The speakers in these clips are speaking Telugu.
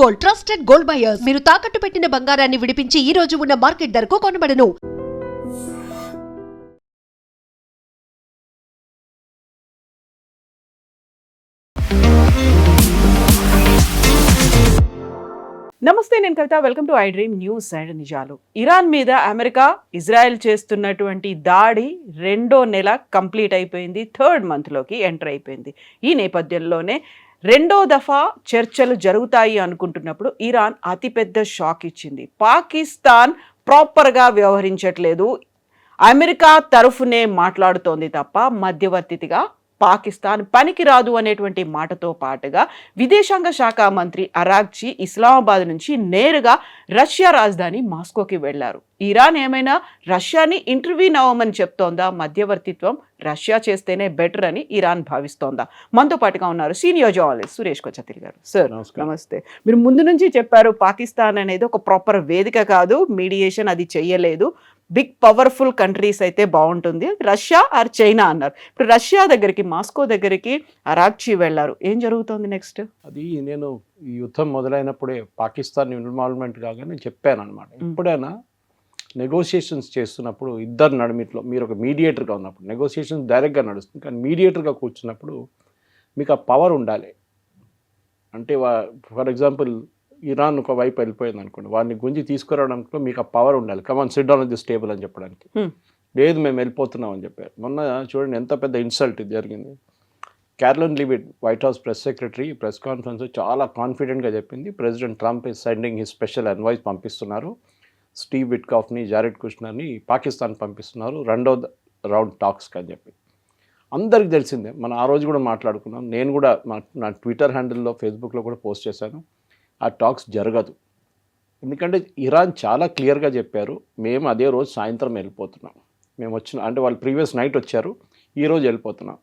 Gold, trusted gold buyers. మీరు తాకట్టు పెట్టిన బంగారాన్ని విడిపించి ఈ రోజు ఉన్న మార్కెట్ ధరకు కొనబడను. నమస్తే, నేను Kavitha. Welcome to iDream news and నిజాలు. ఇరాన్ మీద అమెరికా, ఇజ్రాయెల్ చేస్తున్నటువంటి దాడి రెండో నెల కంప్లీట్ అయిపోయింది. థర్డ్ మంత్లోకి ఎంటర్ అయిపోయింది. ఈ నేపథ్యంలోనే రెండో దఫా చర్చలు జరుగుతాయి అనుకుంటున్నప్పుడు ఇరాన్ అతిపెద్ద షాక్ ఇచ్చింది. పాకిస్తాన్ ప్రాపర్గా వ్యవహరించట్లేదు, అమెరికా తరఫునే మాట్లాడుతోంది తప్ప మధ్యవర్తిగా పాకిస్తాన్ పనికిరాదు అనేటువంటి మాటతో పాటుగా విదేశాంగ శాఖ మంత్రి అరాగ్చి ఇస్లామాబాద్ నుంచి నేరుగా రష్యా రాజధాని మాస్కోకి వెళ్లారు. ఇరాన్ ఏమైనా రష్యాని ఇంటర్వ్యూన్ అవ్వమని చెప్తోందా? మధ్యవర్తిత్వం రష్యా చేస్తేనే బెటర్ అని ఇరాన్ భావిస్తోందా? మనతో పాటుగా ఉన్నారు సీనియర్ జర్నలిస్ట్ సురేష్ కొచ్చతిల్ గారు. సార్ నమస్తే. మీరు ముందు నుంచి చెప్పారు పాకిస్తాన్ అనేది ఒక ప్రాపర్ వేదిక కాదు, మీడియేషన్ అది చెయ్యలేదు, బిగ్ పవర్ఫుల్ కంట్రీస్ అయితే బాగుంటుంది, రష్యా ఆర్ చైనా అన్నారు. ఇప్పుడు రష్యా దగ్గరికి, మాస్కో దగ్గరికి అరాగ్చి వెళ్ళారు. ఏం జరుగుతుంది నెక్స్ట్? అది నేను ఈ యుద్ధం మొదలైనప్పుడే పాకిస్తాన్ ఇన్వాల్వ్మెంట్ కాగానే చెప్పాను అనమాట. ఎప్పుడైనా నెగోషియేషన్స్ చేస్తున్నప్పుడు ఇద్దరు నడిమిట్లో మీరు ఒక మీడియేటర్గా ఉన్నప్పుడు, నెగోషియేషన్స్ డైరెక్ట్గా నడుస్తుంది కానీ మీడియేటర్గా కూర్చున్నప్పుడు మీకు ఆ పవర్ ఉండాలి. అంటే ఫర్ ఎగ్జాంపుల్ ఇరాన్ ఒక వైపు వెళ్ళిపోయింది అనుకోండి, వాడిని గుంజి తీసుకురావడంలో మీకు ఆ పవర్ ఉండాలి. Come on sit down on this table అని చెప్పడానికి. లేదు మేము వెళ్ళిపోతున్నాం అని చెప్పారు. మొన్న చూడండి ఎంత పెద్ద ఇన్సల్ట్ జరిగింది. Caroline Leavitt, white house press secretary, press conference చాలా కాన్ఫిడెంట్గా చెప్పింది, president Trump is sending his special envoy's పంపిస్తున్నారు, స్టీవ్ విట్కాఫ్ని, జారెడ్ కుష్నర్ని పాకిస్తాన్ పంపిస్తున్నారు రెండో రౌండ్ టాక్స్కి అని చెప్పి. అందరికి తెలిసిందే. మనం ఆ రోజు కూడా మాట్లాడుకున్నాం. నేను కూడా నా ట్విట్టర్ హ్యాండిల్లో, ఫేస్బుక్లో కూడా పోస్ట్ చేశాను, ఆ టాక్స్ జరగదు. ఎందుకంటే ఇరాన్ చాలా క్లియర్గా చెప్పారు, మేము అదే రోజు సాయంత్రం వెళ్ళిపోతున్నాం. మేము అంటే వాళ్ళు ప్రీవియస్ నైట్ వచ్చారు, ఈరోజు వెళ్ళిపోతున్నాం.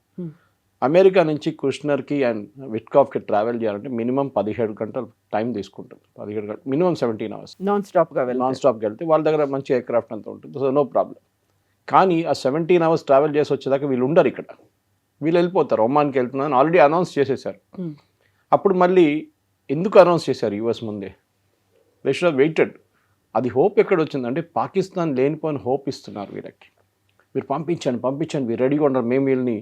అమెరికా నుంచి కుష్నర్కి అండ్ విట్కాఫ్కి ట్రావెల్ చేయాలంటే మినిమం 17 గంటలు టైం తీసుకుంటుంది. 17 గంటలు, మినిమం 17 hours నాన్ స్టాప్గా వెళ్తే వాళ్ళ దగ్గర మంచి ఎయిర్ క్రాఫ్ట్ అంతా ఉంటుంది, సో నో ప్రాబ్లం. కానీ ఆ 17 hours ట్రావెల్ చేసి వచ్చేదాకా వీళ్ళు ఉండరు ఇక్కడ, వీళ్ళు వెళ్ళిపోతారు. ఒమాన్కి వెళ్తున్నారని ఆల్రెడీ అనౌన్స్ చేసేసారు. అప్పుడు మళ్ళీ ఎందుకు అనౌన్స్ చేశారు యూఎస్ ముందే? They should have weighted. అది హోప్ ఎక్కడ వచ్చిందంటే పాకిస్తాన్ లేనిపోయిన హోప్ ఇస్తున్నారు వీళ్ళకి. మీరు పంపించండి, మీరు రెడీగా ఉండరు, మేము వీళ్ళని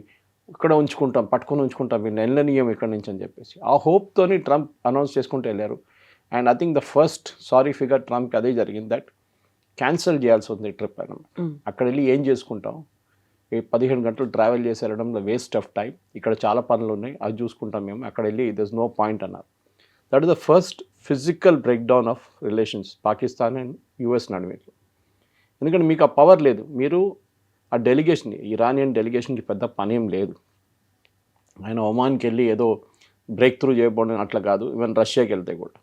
ఇక్కడ ఉంచుకుంటాం, పట్టుకొని ఉంచుకుంటాం, వీళ్ళని వెళ్ళనీయం ఇక్కడి నుంచి అని చెప్పేసి ఆ హోప్తోని ట్రంప్ అనౌన్స్ చేసుకుంటూ వెళ్ళారు. And I think the first sorry figure ట్రంప్కి అదే జరిగింది, దట్ క్యాన్సిల్ చేయాల్సి ఉంది ట్రిప్ అని. అక్కడ వెళ్ళి ఏం చేసుకుంటాం, 15 గంటలు ట్రావెల్ చేసి వెళ్ళడంలో వేస్ట్ ఆఫ్ టైం, ఇక్కడ చాలా పనులు ఉన్నాయి, అది చూసుకుంటాం మేము, అక్కడ వెళ్ళి దర్ ఇస్ నో పాయింట్ అన్నారు. That is the first physical breakdown of relations Pakistan and US నడుమేట్లో. ఎందుకంటే మీకు ఆ పవర్ లేదు. మీరు ఆ డెలిగేషన్, ఇరానియన్ డెలిగేషన్కి పెద్ద పనేం లేదు. ఆయన ఒమాన్కి వెళ్ళి ఏదో బ్రేక్ త్రూ చేయబోవడం అట్లా కాదు, ఈవెన్ రష్యాకి వెళ్తే కూడా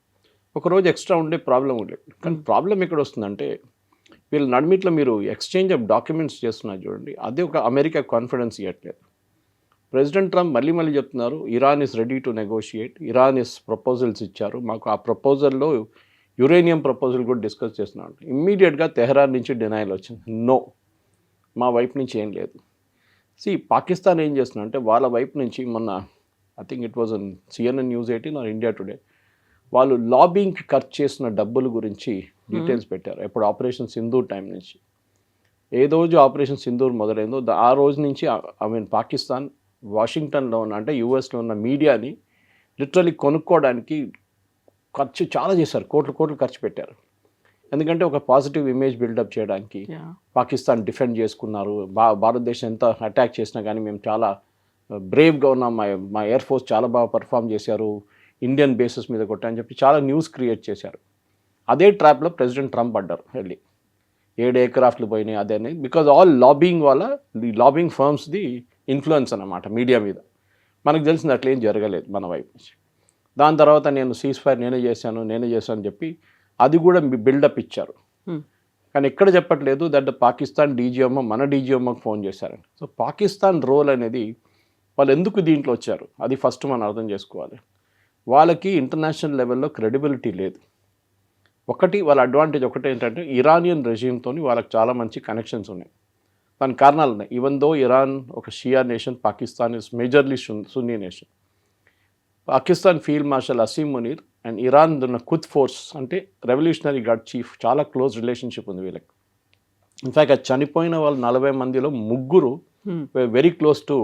ఒకరోజు ఎక్స్ట్రా ఉండే ప్రాబ్లం ఉండేది. కానీ ప్రాబ్లం ఎక్కడ వస్తుందంటే వీళ్ళ నడిమిట్లో మీరు ఎక్స్చేంజ్ ఆఫ్ డాక్యుమెంట్స్ చేస్తున్నారు చూడండి, అదే ఒక అమెరికా కాన్ఫిడెన్స్ ఇవ్వట్లేదు. ప్రెసిడెంట్ ట్రంప్ మళ్ళీ చెప్తున్నారు Iran is ready to negotiate, Iran is proposals ఇచ్చారు మాకు, ఆ ప్రపోజల్లో యురేనియం ప్రపోజల్ కూడా డిస్కస్ చేస్తున్నాడు. ఇమ్మీడియట్గా తెహరాన్ నుంచి డినైల్ వచ్చింది, నో మా వైపు నుంచి ఏం లేదు. పాకిస్తాన్ ఏం చేస్తున్నా అంటే వాళ్ళ వైపు నుంచి మొన్న I think it was on CNN News 18 or India Today, వాళ్ళు లాబింగ్కి ఖర్చు చేసిన డబ్బుల గురించి డీటెయిల్స్ పెట్టారు. ఎప్పుడు ఆపరేషన్ సింధూర్ టైం నుంచి, ఏ రోజు ఆపరేషన్ సింధూర్ మొదలైందో ఆ రోజు నుంచి పాకిస్తాన్ వాషింగ్టన్లో ఉన్న, అంటే యూఎస్లో ఉన్న మీడియాని లిటరలీ కొనుక్కోవడానికి ఖర్చు చాలా చేశారు, కోట్లు ఖర్చు పెట్టారు. ఎందుకంటే ఒక పాజిటివ్ ఇమేజ్ బిల్డప్ చేయడానికి పాకిస్తాన్ డిఫెండ్ చేసుకున్నారు, భారతదేశం ఎంత అటాక్ చేసినా కానీ మేము చాలా బ్రేవ్గా ఉన్నాం, మా ఎయిర్ ఫోర్స్ చాలా బాగా పర్ఫామ్ చేశారు, ఇండియన్ బేసెస్ మీద కొట్టని చెప్పి చాలా న్యూస్ క్రియేట్ చేశారు. అదే ట్రాప్లో ప్రెసిడెంట్ ట్రంప్ పడ్డారు. వెళ్ళి 7 ఎయిర్క్రాఫ్ట్లు పోయినాయి అదే అనేది, బికాజ్ ఆల్ లాబింగ్ వల్ల ది లాబింగ్ ఫర్మ్స్ది ఇన్ఫ్లుయెన్స్ అన్నమాట మీడియా మీద. మనకు తెలిసింది అట్లా ఏం జరగలేదు మన వైపు నుంచి. దాని తర్వాత నేను సీజ్ ఫైర్ నేనే చేశాను అని చెప్పి అది కూడా బిల్డప్ ఇచ్చారు. కానీ ఎక్కడ చెప్పట్లేదు దట్ పాకిస్తాన్ డీజీఎంఓ మన డీజీఎంఓకి ఫోన్ చేశారని. సో పాకిస్తాన్ రోల్ అనేది వాళ్ళు ఎందుకు దీంట్లో వచ్చారు అది ఫస్ట్ మనం అర్థం చేసుకోవాలి. వాళ్ళకి ఇంటర్నేషనల్ లెవెల్లో క్రెడిబిలిటీ లేదు. వాళ్ళ అడ్వాంటేజ్ ఒకటి ఏంటంటే ఇరానియన్ రెజ్యూమ్తో వాళ్ళకి చాలా మంచి కనెక్షన్స్ ఉన్నాయి. దానికి కారణాలు ఉన్నాయి. ఈవెన్ దో ఇరాన్ ఒక షియా నేషన్, పాకిస్తాన్ ఇస్ మేజర్లీ సున్నీ nation. Pakistan field marshal Asim Munir and Iran ఉన్న ఖుద్ ఫోర్స్ అంటే రెవల్యూషనరీ గార్డ్ చీఫ్ చాలా క్లోజ్ రిలేషన్షిప్ ఉంది వీళ్ళకి. ఇన్ఫ్యాక్ట్ అది చనిపోయిన వాళ్ళు 40 మందిలో 3 very close to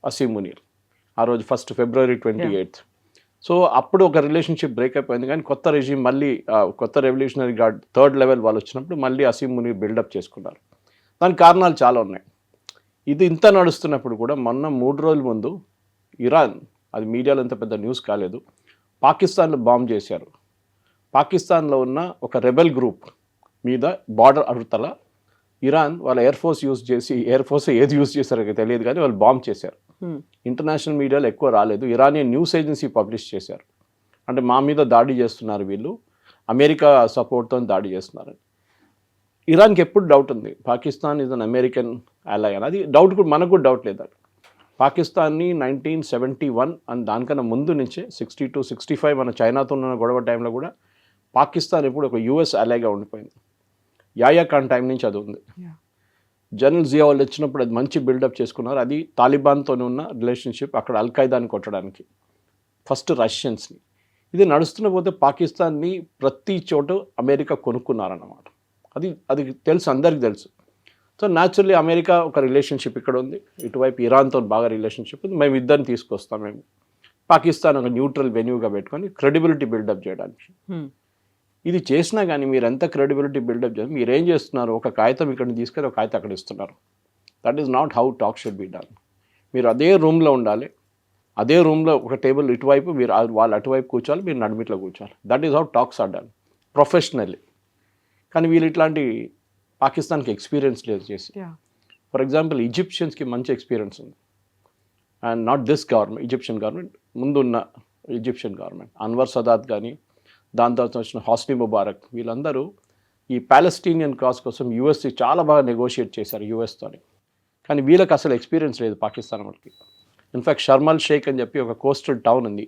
Asim Munir ఆ రోజు February 28th. సో అప్పుడు ఒక రిలేషన్షిప్ బ్రేక్ అయిపోయింది, కానీ కొత్త రెజీమ్ మళ్ళీ కొత్త రెవల్యూషనరీ గార్డ్ 3rd లెవెల్ వాళ్ళు వచ్చినప్పుడు మళ్ళీ అసీం మునీర్ బిల్డప్ చేసుకున్నారు. దానికి కారణాలు చాలా ఉన్నాయి. ఇది ఇంత నడుస్తున్నప్పుడు కూడా మొన్న 3 రోజుల ముందు ఇరాన్, అది మీడియాలో ఇంత పెద్ద న్యూస్ కాలేదు, పాకిస్తాన్లో బాంబ్ చేశారు. పాకిస్తాన్లో ఉన్న ఒక రెబెల్ గ్రూప్ మీద బార్డర్ అవతల ఇరాన్ వాళ్ళ ఎయిర్ ఫోర్స్ యూజ్ చేసి, ఎయిర్ ఫోర్స్ ఏది యూజ్ చేశారో తెలియదు కానీ వాళ్ళు బాంబ్ చేశారు. ఇంటర్నేషనల్ మీడియాలో ఎక్కువ రాలేదు, ఇరానియన్ న్యూస్ ఏజెన్సీ పబ్లిష్ చేశారు. అంటే మా మీద దాడి చేస్తున్నారు వీళ్ళు, అమెరికా సపోర్ట్తో దాడి చేస్తున్నారు. ఇరాన్కి ఎప్పుడు డౌట్ ఉంది పాకిస్తాన్ ఈజ్ అన్ అమెరికన్ అలై అని. అది డౌట్ కూడా మనకు కూడా డౌట్ లేదు. పాకిస్తాన్ని 1971 అని దానికన్నా ముందు నుంచే 62-65 మన చైనాతో ఉన్న గొడవ టైంలో కూడా పాకిస్తాన్ ఎప్పుడు ఒక యుఎస్ అలైగా ఉండిపోయింది. యాయా ఖాన్ టైం నుంచి అది ఉంది. జనరల్ జియా వాళ్ళు వచ్చినప్పుడు అది మంచి బిల్డప్ చేసుకున్నారు. అది తాలిబాన్తో ఉన్న రిలేషన్షిప్, అక్కడ అల్ఖైదాని కొట్టడానికి ఫస్ట్ రష్యన్స్ని. ఇది నడుస్తున్న పోతే పాకిస్తాన్ని ప్రతి చోట అమెరికా కొనుక్కున్నారన్నమాట. అది తెలుసు, అందరికీ తెలుసు. సో న్యాచురల్లీ అమెరికా ఒక రిలేషన్షిప్ ఇక్కడ ఉంది, ఇటువైపు ఇరాన్తో బాగా రిలేషన్షిప్ ఉంది. మేము ఇద్దరిని తీసుకొస్తాం, మేము పాకిస్తాన్ ఒక న్యూట్రల్ వెన్యూగా పెట్టుకొని క్రెడిబిలిటీ బిల్డప్ చేయడానికి. ఇది చేసినా కానీ మీరు ఎంత క్రెడిబిలిటీ బిల్డప్ చేసి మీరు ఏం చేస్తున్నారు, ఒక కాగితం ఇక్కడ తీసుకొని ఒక కాగితం అక్కడ ఇస్తున్నారు. That is not how talk should be done. మీరు అదే రూమ్లో ఉండాలి, అదే రూమ్లో ఒక టేబుల్ ఇటువైపు, మీరు వాళ్ళు అటువైపు కూర్చోవాలి, మీరు నడిమిట్లో కూర్చోవాలి. That is how talks are done professionally. కానీ వీళ్ళు ఇట్లాంటి పాకిస్తాన్కి ఎక్స్పీరియన్స్ లేదు చేసి. ఫర్ ఎగ్జాంపుల్ ఈజిప్షియన్స్కి మంచి ఎక్స్పీరియన్స్ ఉంది, and not this government, Egyptian government, ముందున్న ఈజిప్షియన్ గవర్నమెంట్, అన్వర్ సదాత్ కానీ దాని తర్వాత వచ్చిన హాస్ని ముబారక్, వీళ్ళందరూ ఈ ప్యాలెస్టీనియన్ కాజ్ కోసం యూఎస్ చాలా బాగా నెగోషియేట్ చేశారు యూఎస్తోని. కానీ వీళ్ళకి అసలు ఎక్స్పీరియన్స్ లేదు పాకిస్తాన్ వాళ్ళకి. ఇన్ఫ్యాక్ట్ షర్మల్ షేక్ అని చెప్పి ఒక కోస్టల్ టౌన్ ఉంది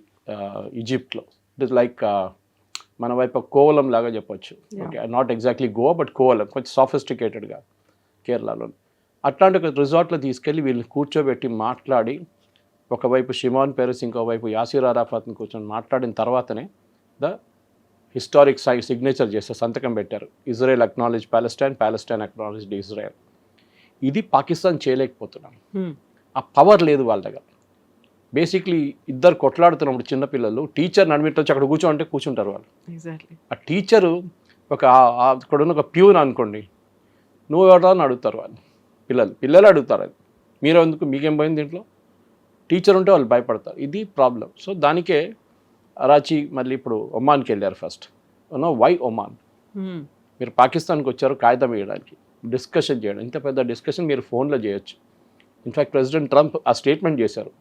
ఈజిప్ట్లో. ఇట్ ఇస్ లైక్ మన వైపు కోవలం లాగా చెప్పొచ్చు. Okay, not exactly Goa but Kovalam, కొంచెం సాఫిస్టికేటెడ్గా కేరళలో. అట్లాంటి ఒక రిసార్ట్లో తీసుకెళ్ళి వీళ్ళని కూర్చోబెట్టి మాట్లాడి, ఒకవైపు షిమాన్ పెరెస్ ఇంకోవైపు యాసిర్ అరాఫాత్ని కూర్చొని మాట్లాడిన తర్వాతనే ద హిస్టారిక్ సిగ్నేచర్ చేస్తారు, సంతకం పెట్టారు. Israel acknowledge Palestine, Palestine acknowledged Israel. ఇది పాకిస్తాన్ చేయలేకపోతున్నాం. ఆ పవర్ లేదు వాళ్ళ దగ్గర. బేసిక్లీ ఇద్దరు కొట్లాడుతున్నప్పుడు చిన్నపిల్లలు టీచర్ నడిమిట్లో వచ్చి అక్కడ కూర్చోంటే కూర్చుంటారు వాళ్ళు. ఆ టీచరు అక్కడ ఉన్న ఒక ప్యూన్ అనుకోండి, నువ్వు ఎవరా అని అడుగుతారు వాళ్ళు. పిల్లలు అడుగుతారు, అది మీరు ఎందుకు, మీకేం పోయింది దీంట్లో, టీచర్ ఉంటే వాళ్ళు భయపడతారు. ఇది ప్రాబ్లం. సో దానికే అరాచీ మళ్ళీ ఇప్పుడు ఒమాన్కి వెళ్ళారు. ఫస్ట్ వై ఒమాన్, మీరు పాకిస్తాన్కి వచ్చారు కాగితం వేయడానికి, డిస్కషన్ చేయడం. ఇంత పెద్ద డిస్కషన్ మీరు ఫోన్లో చేయొచ్చు. ఇన్ఫ్యాక్ట్ ప్రెసిడెంట్ ట్రంప్ ఆ స్టేట్మెంట్ చేశారు,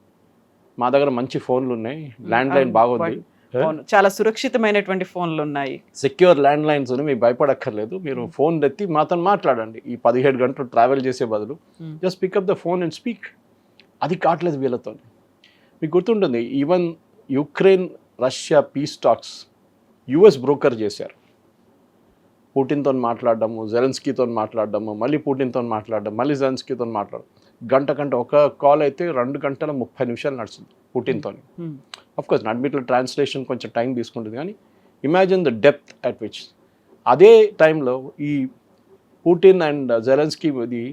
మా దగ్గర మంచి ఫోన్లు ఉన్నాయి, ల్యాండ్ లైన్ బాగుంది, చాలా సురక్షితమైనటువంటి ఫోన్లు ఉన్నాయి, సెక్యూర్ ల్యాండ్ లైన్స్ ఉన్నాయి, మీకు భయపడక్కర్లేదు, మీరు ఫోన్ ఎత్తి మాతో మాట్లాడండి. ఈ 17 గంటలు ట్రావెల్ చేసే బదులు just pick up the phone and speak. అది కావట్లేదు వీళ్ళతో. మీకు గుర్తుంటుంది, even Ukraine Russia piece talks US broker చేశారు. పుటిన్తో మాట్లాడడము, జెలెన్స్కీతో మాట్లాడడము, మళ్ళీ పుటిన్తో మాట్లాడడం, మళ్ళీ జెలెన్స్కీతో మాట్లాడడం. గంట ఒక కాల్ అయితే 2 గంటల 30 నిమిషాలు నడుస్తుంది పుటిన్తో. అఫ్కోర్స్ నడిమిట్లో ట్రాన్స్లేషన్ కొంచెం టైం తీసుకుంటుంది, కానీ imagine the depth at which. అదే టైంలో ఈ పుటిన్ అండ్ జెలెన్స్కీ ఇది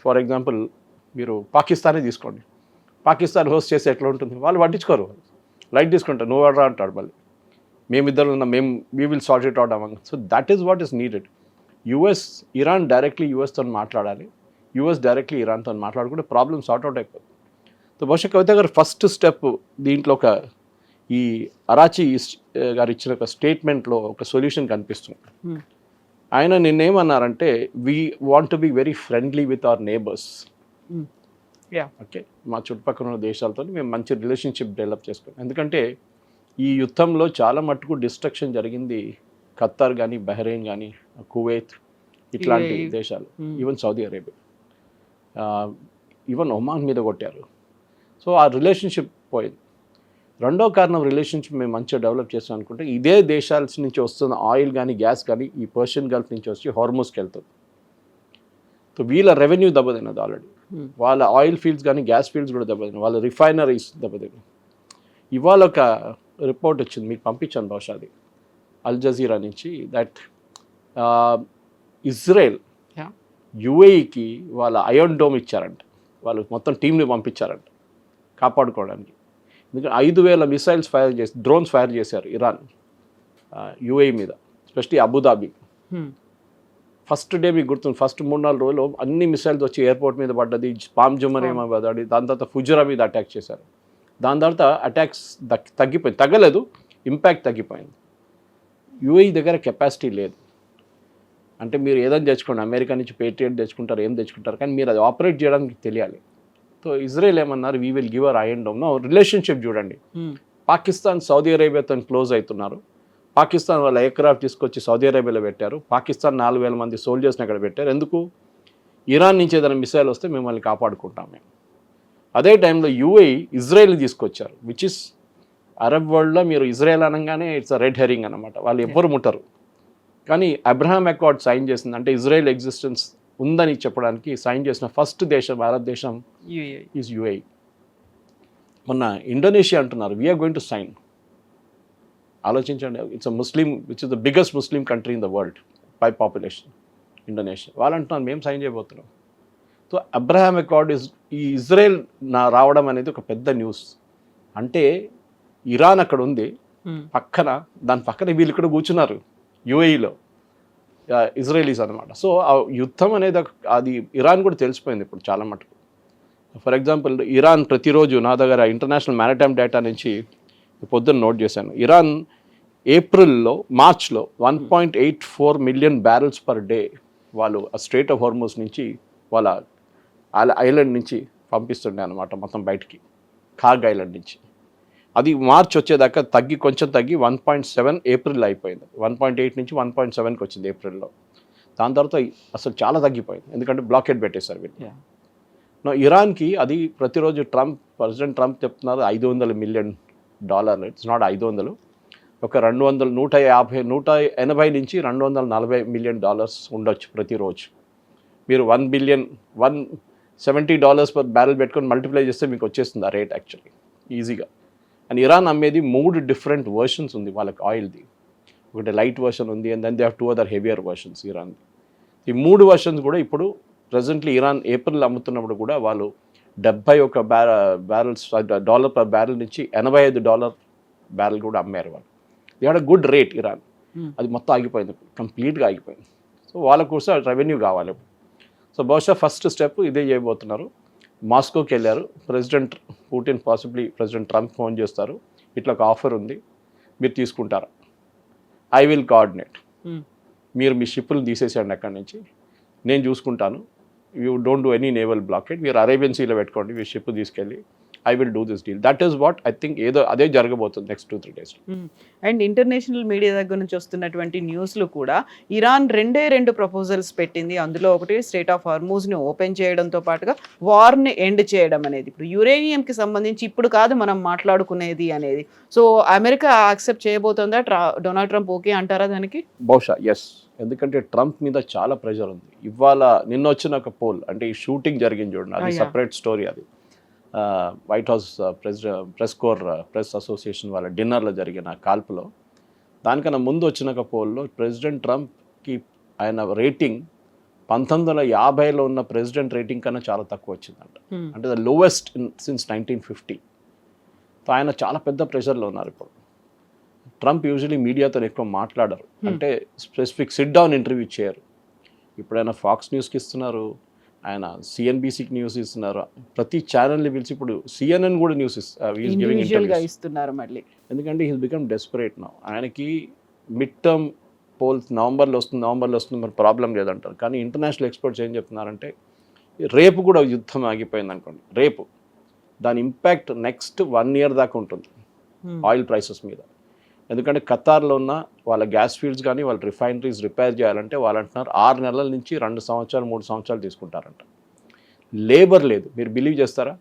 ఫర్ ఎగ్జాంపుల్ మీరు పాకిస్తానే తీసుకోండి, పాకిస్తాన్ హోస్ట్ చేస్తే ఎట్లా ఉంటుంది, వాళ్ళు పట్టించుకోరు, లైట్ తీసుకుంటారు, నువ్వు ఎవరా అంటాడు. మళ్ళీ మేమిద్దరు ఉన్నాం, we will sort it out among. So that is what is needed. Iran directly యూఎస్తో మాట్లాడాలి, యూఎస్ డైరెక్ట్లీ ఇరాన్తో మాట్లాడుకుంటే ప్రాబ్లమ్ సార్ట్ అవుట్ అయిపోతుంది. సో బహుశా కవిత గారు ఫస్ట్ స్టెప్ దీంట్లో ఒక ఈ అరాచీ గారు ఇచ్చిన ఒక స్టేట్మెంట్లో ఒక సొల్యూషన్ కనిపిస్తుంది. ఆయన నిన్నేమన్నారంటే, we want to be very friendly with our neighbours. Okay, మా చుట్టుపక్కల ఉన్న దేశాలతో మేము మంచి రిలేషన్షిప్ డెవలప్ చేసుకోవాలి. ఎందుకంటే ఈ యుద్ధంలో చాలా మట్టుకు డిస్ట్రక్షన్ జరిగింది ఖత్తర్ కానీ, బహ్రెయిన్ కానీ, కువైత్ ఇట్లాంటి దేశాలు, even Saudi Arabia, even Oman మీద కొట్టారు. సో ఆ రిలేషన్షిప్ పోయింది. రెండో కారణం రిలేషన్షిప్ మేము మంచిగా డెవలప్ చేస్తాం అనుకుంటే, ఇదే దేశాల నుంచి వస్తున్న ఆయిల్ కానీ, గ్యాస్ కానీ ఈ పర్షియన్ గల్ఫ్ నుంచి వచ్చి హార్మోస్కి వెళ్తుంది. సో వీళ్ళ రెవెన్యూ దెబ్బతిన్నది ఆల్రెడీ, వాళ్ళ ఆయిల్ ఫీల్డ్స్ కానీ గ్యాస్ ఫీల్డ్స్ కూడా దెబ్బతిన్నాయి, వాళ్ళ రిఫైనరీస్ దెబ్బతిన్నాయి. ఇవాళ ఒక రిపోర్ట్ వచ్చింది, మీకు పంపించాను బహుశా అది, అల్ జజీరా నుంచి, దట్ ఇజ్రాయెల్ Yeah. యుఏఈకి వాళ్ళ అయోన్ డోమ్ ఇచ్చారంట, వాళ్ళు మొత్తం టీంని పంపించారంట కాపాడుకోవడానికి. ఎందుకంటే 5,000 మిసైల్స్ ఫైర్ చేసి, డ్రోన్స్ ఫైర్ చేశారు ఇరాన్ యుఏఈ మీద, ఎస్పెషలీ అబుదాబి. ఫస్ట్ డే మీకు గుర్తుంది, ఫస్ట్ 3-4 రోజులు అన్ని మిసైల్స్ వచ్చి ఎయిర్పోర్ట్ మీద పడ్డది, పామ్ జుమర్ ఏమో పడ్డది, దాని తర్వాత ఫుజరా మీద అటాక్ చేశారు. దాని తర్వాత అటాక్స్ తగ్గిపోయింది, తగ్గలేదు, ఇంపాక్ట్ తగ్గిపోయింది. యుఏఈ దగ్గర కెపాసిటీ లేదు. అంటే మీరు ఏదైనా తెచ్చుకోండి, అమెరికా నుంచి పేట్రియట్ తెచ్చుకుంటారు, ఏం తెచ్చుకుంటారు, కానీ మీరు అది ఆపరేట్ చేయడానికి తెలియాలి. సో ఇజ్రాయెల్ ఏమన్నారు, we will give our iron dome. Relationship చూడండి, పాకిస్తాన్ సౌదీ అరేబియాతో క్లోజ్ అవుతున్నారు. పాకిస్తాన్ వాళ్ళ ఎయిర్క్రాఫ్ట్ తీసుకొచ్చి సౌదీ అరేబియాలో పెట్టారు. పాకిస్తాన్ 4,000 మంది సోల్జర్స్ని అక్కడ పెట్టారు. ఎందుకు? ఇరాన్ నుంచి ఏదైనా మిసైల్ వస్తే మిమ్మల్ని కాపాడుకుంటాం మేము. అదే టైంలో యుఏఈ ఇజ్రాయెల్ తీసుకొచ్చారు, విచ్ ఇస్ అరబ్ వరల్డ్లో మీరు ఇజ్రాయెల్ అనగానే ఇట్స్ రెడ్ హెరింగ్ అనమాట, వాళ్ళు ఎవ్వరు ముట్టరు. కానీ అబ్రహాం అకార్డ్ సైన్ చేసింది, అంటే ఇజ్రాయెల్ ఎగ్జిస్టెన్స్ ఉందని చెప్పడానికి సైన్ చేసిన ఫస్ట్ దేశం, అరబ్ దేశం ఈజ్ యుఏఈ. మొన్న ఇండోనేషియా అంటున్నారు వీఆర్ గోయింగ్ టు సైన్. ఆలోచించండి, it's a Muslim which is the biggest Muslim country in the world by population, Indonesia. వాళ్ళు అంటున్నారు మేము సైన్ చేయబోతున్నాం. సో అబ్రహాం అకార్డ్ ఈ ఇజ్రాయెల్ రావడం అనేది ఒక పెద్ద న్యూస్. అంటే ఇరాన్ అక్కడ ఉంది పక్కన, దాని పక్కన వీళ్ళు ఇక్కడ కూర్చున్నారు యుఏఈలో, ఇజ్రాయలీస్ అనమాట. సో ఆ యుద్ధం అనేది అది ఇరాన్ కూడా తెలిసిపోయింది ఇప్పుడు చాలా మటుకు. ఫర్ ఎగ్జాంపుల్ ఇరాన్ ప్రతిరోజు, నా దగ్గర ఇంటర్నేషనల్ మ్యారిటైమ్ డేటా నుంచి పొద్దున్న నోట్ చేశాను, ఇరాన్ మార్చ్లో 1.84 మిలియన్ బ్యారెల్స్ పర్ డే వాళ్ళు ఆ స్ట్రేట్ ఆఫ్ హార్మోస్ నుంచి వాళ్ళ ఐలాండ్ నుంచి పంపిస్తుండే అనమాట మొత్తం బయటికి, ఖాగ్ ఐలాండ్ నుంచి. అది మార్చ్ వచ్చేదాకా కొంచెం తగ్గి 1.7 ఏప్రిల్ అయిపోయింది. 1.8 నుంచి 1.7కి వచ్చింది ఏప్రిల్లో. దాని తర్వాత అసలు చాలా తగ్గిపోయింది, ఎందుకంటే బ్లాకెట్ పెట్టేశారు వీళ్ళు. ఇరాన్కి అది ప్రతిరోజు ప్రెసిడెంట్ ట్రంప్ చెప్తున్నారు $500 మిలియన్. ఇట్స్ నాట్ 500, ఒక 180 నుంచి $240 మిలియన్ ఉండొచ్చు ప్రతిరోజు. మీరు $170 పర్ బ్యారెల్ పెట్టుకొని మల్టిప్లై చేస్తే మీకు వచ్చేస్తుంది ఆ రేట్ యాక్చువల్లీ ఈజీగా. అండ్ ఇరాన్ అమ్మేది 3 డిఫరెంట్ వర్షన్స్ ఉంది వాళ్ళకి ఆయిల్ది. ఒకటి లైట్ వర్షన్ ఉంది, and then they have 2 other heavier versions ఇరాన్ది. ఈ 3 వర్షన్స్ కూడా ఇప్పుడు ప్రెజెంట్లీ ఇరాన్ ఏప్రిల్ అమ్ముతున్నప్పుడు కూడా వాళ్ళు $71 పర్ బ్యారెల్ నుంచి $85 బ్యారెల్ కూడా అమ్మారు వాళ్ళు. They had a good rate Iran. అది మొత్తం ఆగిపోయింది, కంప్లీట్గా ఆగిపోయింది. సో వాళ్ళకు కూడా రెవెన్యూ కావాలి. సో బహుశా ఫస్ట్ స్టెప్ ఇదే చేయబోతున్నారు. మాస్కోకి వెళ్ళారు president Putin, possibly president Trump phone చేస్తారు, ఇట్లా ఒక ఆఫర్ ఉంది మీరు తీసుకుంటారా, ఐ విల్ కోఆర్డినేట్, మీరు మీ షిప్పులు తీసేసేయండి అక్కడి నుంచి, నేను చూసుకుంటాను, you don't do any naval blockade, మీరు అరేబియన్ సీలో పెట్టుకోండి మీ షిప్ తీసుకెళ్ళి, I will do this deal. That is what I think, ఏదో అదే జరగబోతుంది next 2-3 days. And international media దగ్గర నుంచి వస్తున్నటువంటి న్యూస్లు కూడా ఇరాన్ 2 ప్రపోజల్స్ పెట్టింది. అందులో ఒకటి స్ట్రేట్ ఆఫ్ హార్మూజ్ని ఓపెన్ చేయడంతో పాటుగా వార్ని ఎండ్ చేయడం అనేది. ఇప్పుడు యురేనియంకి సంబంధించి ఇప్పుడు కాదు మనం మాట్లాడుకునేది అనేది. సో అమెరికా యాక్సెప్ట్ చేయబోతుందా, డొనాల్డ్ ట్రంప్ ఓకే అంటారా దానికి? బహుశా ఎస్, ఎందుకంటే ట్రంప్ మీద చాలా ప్రెషర్ ఉంది. ఇవాళ నిన్న వచ్చిన ఒక పోల్, అంటే ఈ షూటింగ్ జరిగింది చూడండి, అది సపరేట్ స్టోరీ. అది వైట్ హౌస్ ప్రెస్ అసోసియేషన్ వాళ్ళ డిన్నర్లో జరిగిన కాల్పులో, దానికన్నా ముందు వచ్చిన ఒక పోల్లో ప్రెసిడెంట్ ట్రంప్కి ఆయన రేటింగ్ 1950లో ఉన్న ప్రెసిడెంట్ రేటింగ్ కన్నా చాలా తక్కువ వచ్చిందంట. అంటే ద లోవెస్ట్ సిన్స్ 1950. సో ఆయన చాలా పెద్ద ప్రెషర్లో ఉన్నారు ఇప్పుడు. ట్రంప్ యూజువలీ మీడియాతో ఎక్కువ మాట్లాడరు, అంటే స్పెసిఫిక్ సిట్ డౌన్ ఇంటర్వ్యూ చేయరు. ఇప్పుడు ఆయన ఫాక్స్ న్యూస్కి ఇస్తున్నారు, ఆయన సిఎన్బిసికి న్యూస్ ఇస్తున్నారు, ప్రతి ఛానల్ని పిలిచి ఇప్పుడు సిఎన్ఎన్ కూడా న్యూస్ ఇస్తున్నారు మళ్ళీ. ఎందుకంటే హీస్ బికమ్ డెస్పరేట్ నౌ. ఆయనకి మిడ్ టర్మ్ పోల్స్ నవంబర్లో వస్తుంది మరి ప్రాబ్లం లేదంటారు. కానీ ఇంటర్నేషనల్ ఎక్స్పర్ట్స్ ఏం చెప్తున్నారంటే రేపు కూడా యుద్ధం ఆగిపోయింది అనుకోండి, రేపు దాని ఇంపాక్ట్ నెక్స్ట్ 1 year దాకా ఉంటుంది ఆయిల్ ప్రైసెస్ మీద. ఎందుకంటే ఖతార్లో ఉన్న వాళ్ళ గ్యాస్ ఫీల్డ్స్ కానీ వాళ్ళ రిఫైనరీస్ రిపేర్ చేయాలంటే వాళ్ళు అంటున్నారు 6 నెలల నుంచి 2 సంవత్సరాలు 3 సంవత్సరాలు తీసుకుంటారంట. లేబర్ లేదు, మీరు బిలీవ్ చేస్తారా?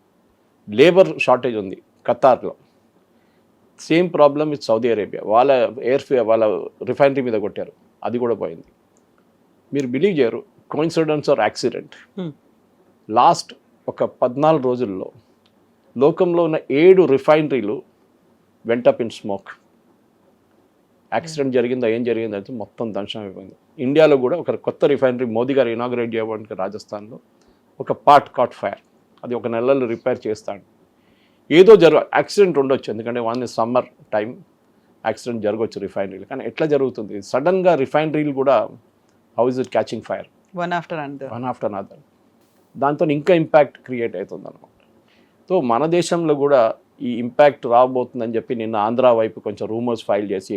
లేబర్ షార్టేజ్ ఉంది ఖతార్లో. Same problem with Saudi Arabia, వాళ్ళ వాళ్ళ రిఫైనరీ మీద కొట్టారు, అది కూడా పోయింది. మీరు బిలీవ్ చేయరు, కోయిన్సిడెన్స్ ఆర్ యాక్సిడెంట్, లాస్ట్ ఒక 14 రోజుల్లో లోకంలో ఉన్న 7 రిఫైనరీలు went up in smoke. Accident జరిగిందా ఏం జరిగిందో అయితే మొత్తం ధ్వంసం అయిపోయింది. ఇండియాలో కూడా ఒక కొత్త రిఫైనరీ మోదీ గారు ఇనాగ్రేట్ చేయడానికి రాజస్థాన్లో ఒక పార్ట్ కాట్ ఫైర్, అది ఒక నెలలో రిపేర్ చేస్తాడు. ఏదో యాక్సిడెంట్ ఉండొచ్చు, ఎందుకంటే వన్ సమ్మర్ టైం యాక్సిడెంట్ జరగవచ్చు రిఫైనరీలు. కానీ ఎట్లా జరుగుతుంది సడన్గా రిఫైనరీలు కూడా how is it catching fire one after another, దాంతో ఇంకా ఇంపాక్ట్ క్రియేట్ అవుతుంది అనమాట. సో మన దేశంలో కూడా ఈ ఇంపాక్ట్ రాబోతుందని చెప్పి నిన్న ఆంధ్ర వైపు కొంచెం రూమర్స్ ఫైల్ చేసి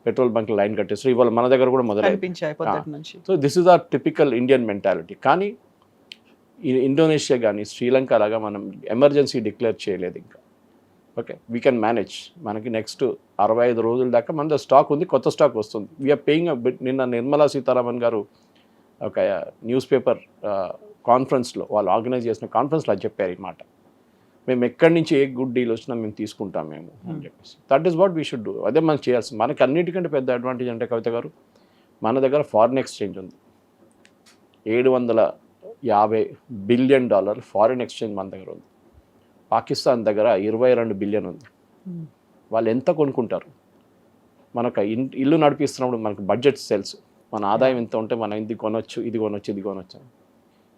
పెట్రోల్ బంక్ లైన్ కట్టేస్తారు. ఇవాళ మన దగ్గర కూడా మొదలైంది. So this is our typical Indian mentality. కానీ ఇండోనేషియా కానీ శ్రీలంక లాగా మనం ఎమర్జెన్సీ డిక్లేర్ చేయలేదు ఇంకా. Okay, we can manage. మనకి నెక్స్ట్ 65 రోజుల దాకా మన స్టాక్ ఉంది, కొత్త స్టాక్ వస్తుంది. వీఆర్ పేయింగ్ నిన్న నిర్మలా సీతారామన్ గారు ఒక న్యూస్ పేపర్ కాన్ఫరెన్స్లో, వాళ్ళు ఆర్గనైజ్ చేసిన కాన్ఫరెన్స్లో అది చెప్పారు ఈ మాట. మేము ఎక్కడి నుంచి ఏ గుడ్ డీల్ వచ్చినా మేము తీసుకుంటాం మేము అని చెప్పేసి. That is what we should do. అదే మనం చేయాల్సింది. మనకి అన్నిటికంటే పెద్ద అడ్వాంటేజ్ అంటే కవిత గారు, మన దగ్గర ఫారిన్ ఎక్స్చేంజ్ ఉంది. $750 బిలియన్ ఫారిన్ ఎక్స్చేంజ్ మన దగ్గర ఉంది. పాకిస్తాన్ దగ్గర 22 బిలియన్ ఉంది. వాళ్ళు ఎంత కొనుక్కుంటారు? మనకు ఇల్లు నడిపిస్తున్నప్పుడు మనకు బడ్జెట్ సెల్స్, మన ఆదాయం ఎంత ఉంటే మనం ఇది కొనొచ్చు, ఇది కొనొచ్చు, ఇది కొనొచ్చు.